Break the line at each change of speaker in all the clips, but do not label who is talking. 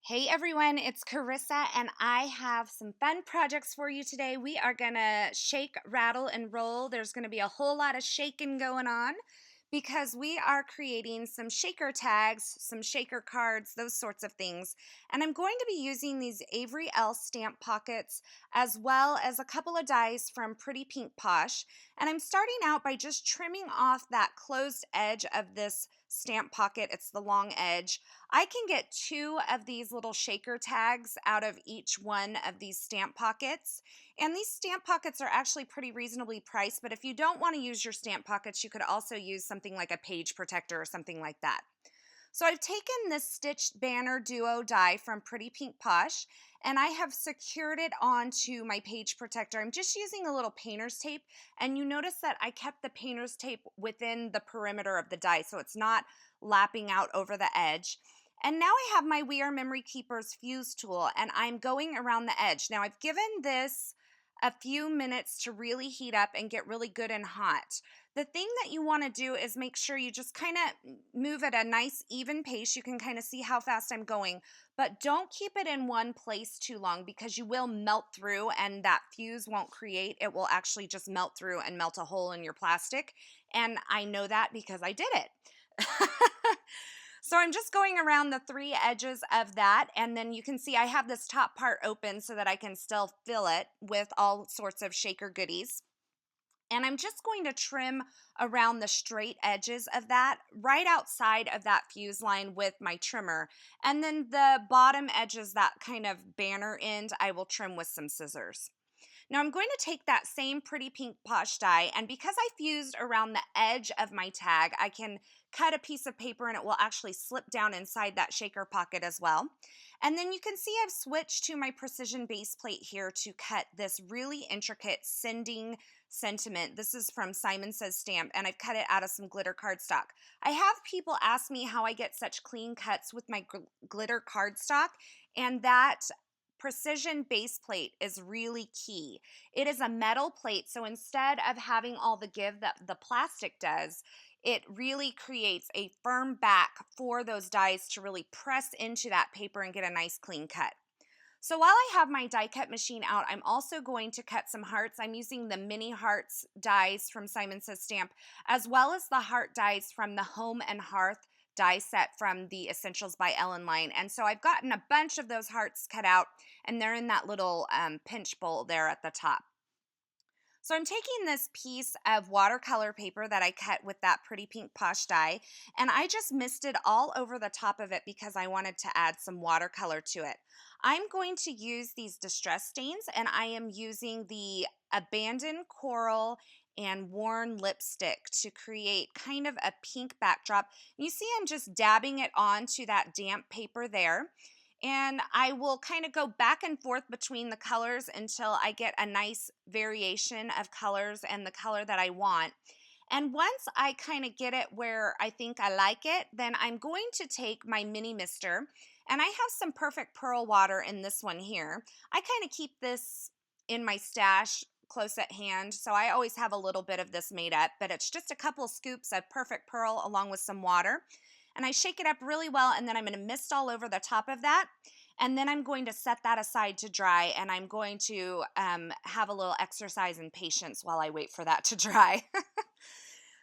Hey everyone, it's Carissa, and I have some fun projects for you today. We are gonna shake, rattle, and roll. There's gonna be a whole lot of shaking going on because we are creating some shaker tags, some shaker cards, those sorts of things. And I'm going to be using these Avery L stamp pockets as well as a couple of dies from Pretty Pink Posh. And I'm starting out by just trimming off that closed edge of this stamp pocket. It's the long edge. I can get two of these little shaker tags out of each one of these stamp pockets. And these stamp pockets are actually pretty reasonably priced, but if you don't want to use your stamp pockets, you could also use something like a page protector or something like that. So I've taken this stitched banner duo die from Pretty Pink Posh, and I have secured it onto my page protector. I'm just using a little painter's tape, and you notice that I kept the painter's tape within the perimeter of the die, so it's not lapping out over the edge. And now I have my We Are Memory Keepers fuse tool, and I'm going around the edge. Now I've given this a few minutes to really heat up and get really good and hot. The thing that you want to do is make sure you just kind of move at a nice even pace. You can kind of see how fast I'm going, but don't keep it in one place too long because you will melt through and that fuse won't create. It will actually just melt through and melt a hole in your plastic. And I know that because I did it. So I'm just going around the three edges of that, and then you can see I have this top part open so that I can still fill it with all sorts of shaker goodies. And I'm just going to trim around the straight edges of that, right outside of that fuse line with my trimmer. And then the bottom edges, that kind of banner end, I will trim with some scissors. Now I'm going to take that same Pretty Pink Posh die, and because I fused around the edge of my tag, I can cut a piece of paper and it will actually slip down inside that shaker pocket as well. And then you can see I've switched to my precision base plate here to cut this really intricate sending sentiment. This is from Simon Says Stamp, and I've cut it out of some glitter cardstock. I have people ask me how I get such clean cuts with my glitter cardstock, and that precision base plate is really key. It is a metal plate, so instead of having all the give that the plastic does, it really creates a firm back for those dies to really press into that paper and get a nice clean cut. So while I have my die cut machine out, I'm also going to cut some hearts. I'm using the mini hearts dies from Simon Says Stamp, as well as the heart dies from the Home and Hearth die set from the Essentials by Ellen line. And so I've gotten a bunch of those hearts cut out, and they're in that little pinch bowl there at the top. So I'm taking this piece of watercolor paper that I cut with that Pretty Pink Posh die, and I just misted all over the top of it because I wanted to add some watercolor to it. I'm going to use these distress stains, and I am using the Abandoned Coral and Worn Lipstick to create kind of a pink backdrop. You see I'm just dabbing it onto that damp paper there. And I will kind of go back and forth between the colors until I get a nice variation of colors and the color that I want. And once I kind of get it where I think I like it, then I'm going to take my mini mister, and I have some Perfect Pearl water in this one here. I kind of keep this in my stash close at hand, so I always have a little bit of this made up, but it's just a couple scoops of Perfect Pearl along with some water. And I shake it up really well, and then I'm going to mist all over the top of that. And then I'm going to set that aside to dry, and I'm going to have a little exercise in patience while I wait for that to dry.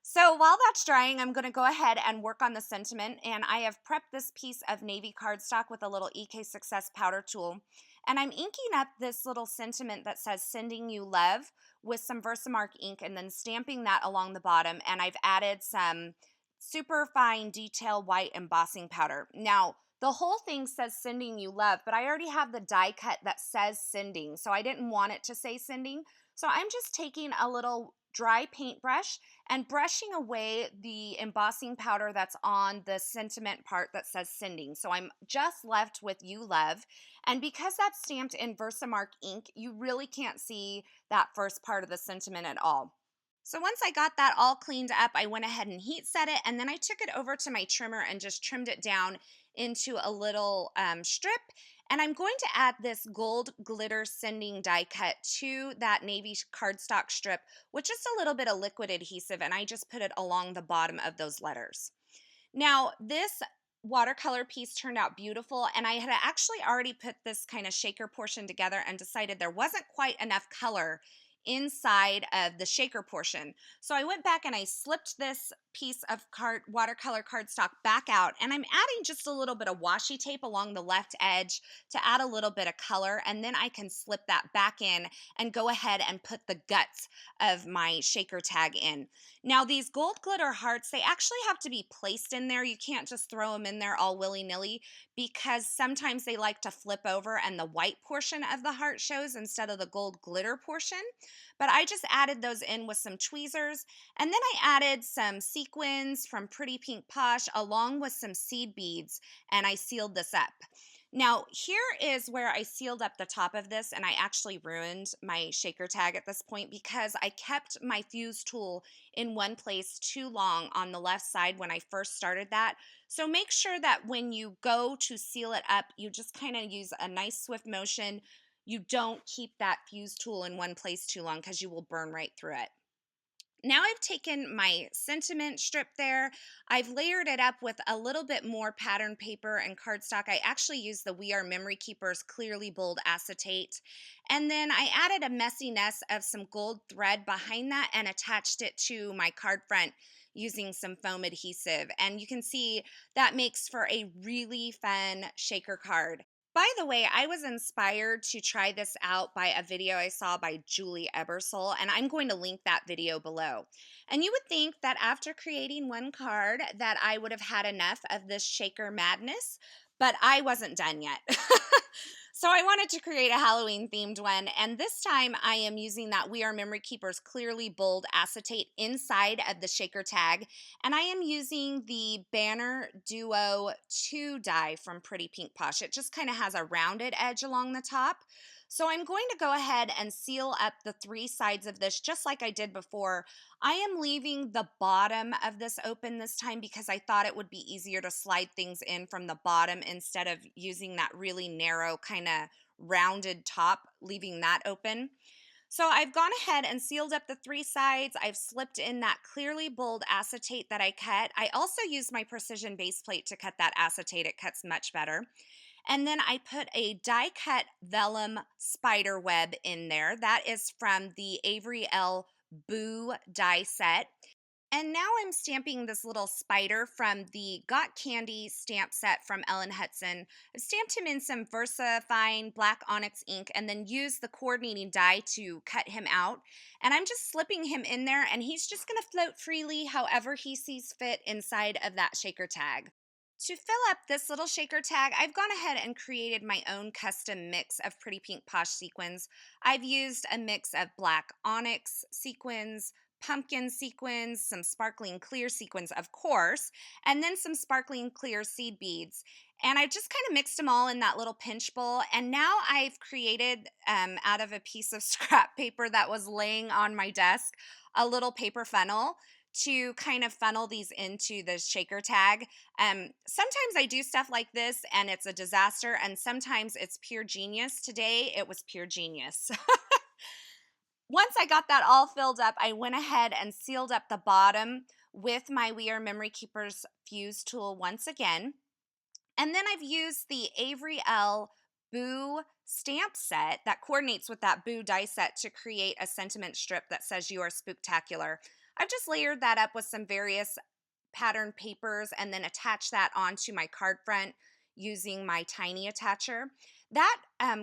So while that's drying, I'm going to go ahead and work on the sentiment, and I have prepped this piece of navy cardstock with a little EK Success powder tool. And I'm inking up this little sentiment that says "Sending You Love" with some Versamark ink, and then stamping that along the bottom, and I've added some super fine detail white embossing powder. Now, the whole thing says "Sending You Love," but I already have the die cut that says "Sending," so I didn't want it to say "Sending." So I'm just taking a little dry paintbrush and brushing away the embossing powder that's on the sentiment part that says "Sending." So I'm just left with "You Love." And because that's stamped in Versamark ink, you really can't see that first part of the sentiment at all. So once I got that all cleaned up, I went ahead and heat set it, and then I took it over to my trimmer and just trimmed it down into a little strip. And I'm going to add this gold glitter sending die cut to that navy cardstock strip with just a little bit of liquid adhesive, and I just put it along the bottom of those letters. Now, this watercolor piece turned out beautiful, and I had actually already put this kind of shaker portion together and decided there wasn't quite enough color inside of the shaker portion. So I went back and I slipped this piece of watercolor cardstock back out, and I'm adding just a little bit of washi tape along the left edge to add a little bit of color, and then I can slip that back in and go ahead and put the guts of my shaker tag in. Now, these gold glitter hearts, they actually have to be placed in there. You can't just throw them in there all willy-nilly, because sometimes they like to flip over and the white portion of the heart shows instead of the gold glitter portion. But I just added those in with some tweezers, and then I added some sequins from Pretty Pink Posh along with some seed beads, and I sealed this up. Now, here is where I sealed up the top of this, and I actually ruined my shaker tag at this point because I kept my fuse tool in one place too long on the left side when I first started that. So make sure that when you go to seal it up, you just kind of use a nice swift motion. You don't keep that fuse tool in one place too long because you will burn right through it. Now I've taken my sentiment strip there. I've layered it up with a little bit more pattern paper and cardstock. I actually used the We Are Memory Keepers Clearly Bold Acetate. And then I added a messy nest of some gold thread behind that and attached it to my card front using some foam adhesive. And you can see that makes for a really fun shaker card. By the way, I was inspired to try this out by a video I saw by Julie Ebersole, and I'm going to link that video below. And you would think that after creating one card that I would have had enough of this shaker madness, but I wasn't done yet. So I wanted to create a Halloween themed one, and this time I am using that We Are Memory Keepers Clearly Bold Acetate inside of the shaker tag, and I am using the Banner Duo 2 die from Pretty Pink Posh. It just kind of has a rounded edge along the top. So I'm going to go ahead and seal up the three sides of this just like I did before. I am leaving the bottom of this open this time because I thought it would be easier to slide things in from the bottom instead of using that really narrow kind of rounded top, leaving that open. So I've gone ahead and sealed up the three sides. I've slipped in that Clearly Bold acetate that I cut. I also used my precision base plate to cut that acetate. It cuts much better. And then I put a die cut vellum spider web in there. That is from the Avery L. Boo die set. And now I'm stamping this little spider from the Got Candy stamp set from Ellen Hudson. I stamped him in some VersaFine black onyx ink and then used the coordinating die to cut him out. And I'm just slipping him in there, and he's just going to float freely however he sees fit inside of that shaker tag. To fill up this little shaker tag, I've gone ahead and created my own custom mix of Pretty Pink Posh sequins. I've used a mix of black onyx sequins, pumpkin sequins, some sparkling clear sequins, of course, and then some sparkling clear seed beads. And I just kind of mixed them all in that little pinch bowl. And now I've created, out of a piece of scrap paper that was laying on my desk, a little paper funnel to kind of funnel these into the shaker tag. Sometimes I do stuff like this and it's a disaster, and sometimes it's pure genius. Today it was pure genius. Once I got that all filled up, I went ahead and sealed up the bottom with my We Are Memory Keepers fuse tool once again. And then I've used the Avery L. Boo stamp set that coordinates with that Boo die set to create a sentiment strip that says "You Are Spooktacular." I've just layered that up with some various pattern papers and then attached that onto my card front using my tiny attacher. That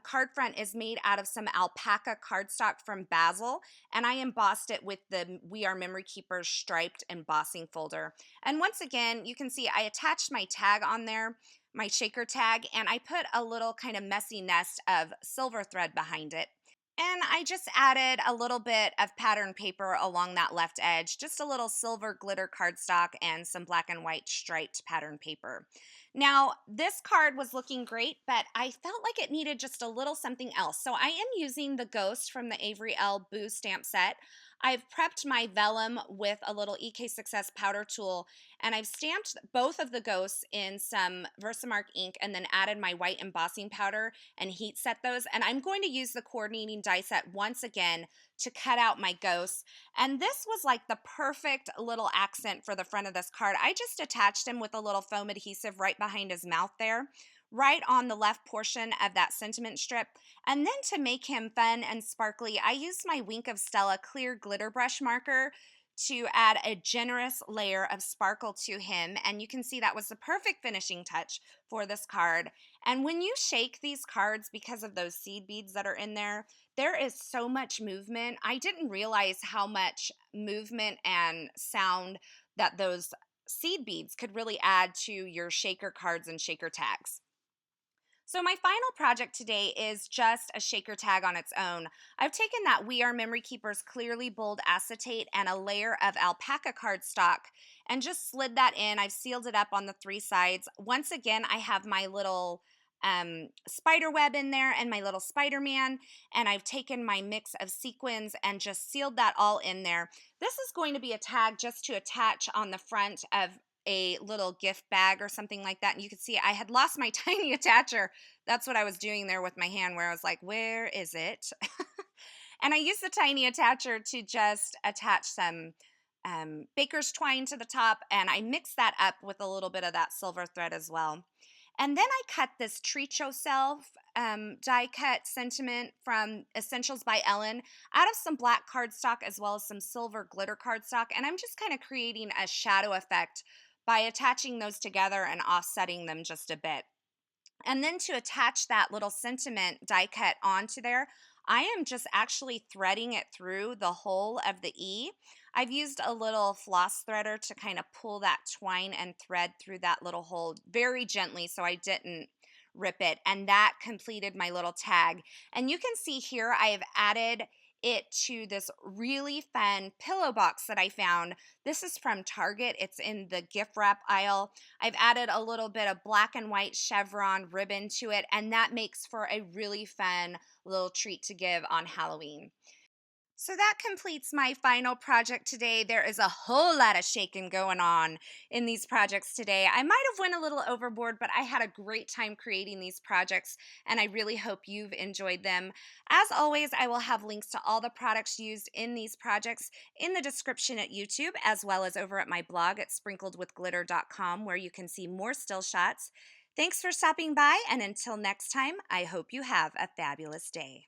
card front is made out of some alpaca cardstock from Basil, and I embossed it with the We Are Memory Keepers striped embossing folder. And once again, you can see I attached my tag on there, my shaker tag, and I put a little kind of messy nest of silver thread behind it. And I just added a little bit of pattern paper along that left edge, just a little silver glitter cardstock and some black and white striped pattern paper. Now, this card was looking great, but I felt like it needed just a little something else. So I am using the Ghost from the Avery L. Boo stamp set. I've prepped my vellum with a little EK Success powder tool, and I've stamped both of the ghosts in some Versamark ink and then added my white embossing powder and heat set those. And I'm going to use the coordinating die set once again to cut out my ghosts. And this was like the perfect little accent for the front of this card. I just attached him with a little foam adhesive right behind his mouth there, right on the left portion of that sentiment strip. And then to make him fun and sparkly, I used my Wink of Stella clear glitter brush marker to add a generous layer of sparkle to him. And you can see that was the perfect finishing touch for this card. And when you shake these cards, because of those seed beads that are in there, there is so much movement. I didn't realize how much movement and sound that those seed beads could really add to your shaker cards and shaker tags. So my final project today is just a shaker tag on its own. I've taken that We Are Memory Keepers Clearly Bold acetate and a layer of alpaca cardstock and just slid that in. I've sealed it up on the three sides. Once again, I have my little spider web in there and my little Spider-Man, and I've taken my mix of sequins and just sealed that all in there. This is going to be a tag just to attach on the front of a little gift bag or something like that. And you can see I had lost my tiny attacher. That's what I was doing there with my hand, where I was like, where is it? And I used the tiny attacher to just attach some baker's twine to the top, and I mixed that up with a little bit of that silver thread as well. And then I cut this Treat Yourself die cut sentiment from Essentials by Ellen out of some black cardstock as well as some silver glitter cardstock. And I'm just kind of creating a shadow effect by attaching those together and offsetting them just a bit. And then to attach that little sentiment die cut onto there, I am just actually threading it through the whole of the E. I've used a little floss threader to kind of pull that twine and thread through that little hole very gently so I didn't rip it. And that completed my little tag. And you can see here I have added it to this really fun pillow box that I found. This is from Target. It's in the gift wrap aisle. I've added a little bit of black and white chevron ribbon to it, and that makes for a really fun little treat to give on Halloween. So that completes my final project today. There is a whole lot of shaking going on in these projects today. I might have went a little overboard, but I had a great time creating these projects, and I really hope you've enjoyed them. As always, I will have links to all the products used in these projects in the description at YouTube, as well as over at my blog at sprinkledwithglitter.com, where you can see more still shots. Thanks for stopping by, and until next time, I hope you have a fabulous day.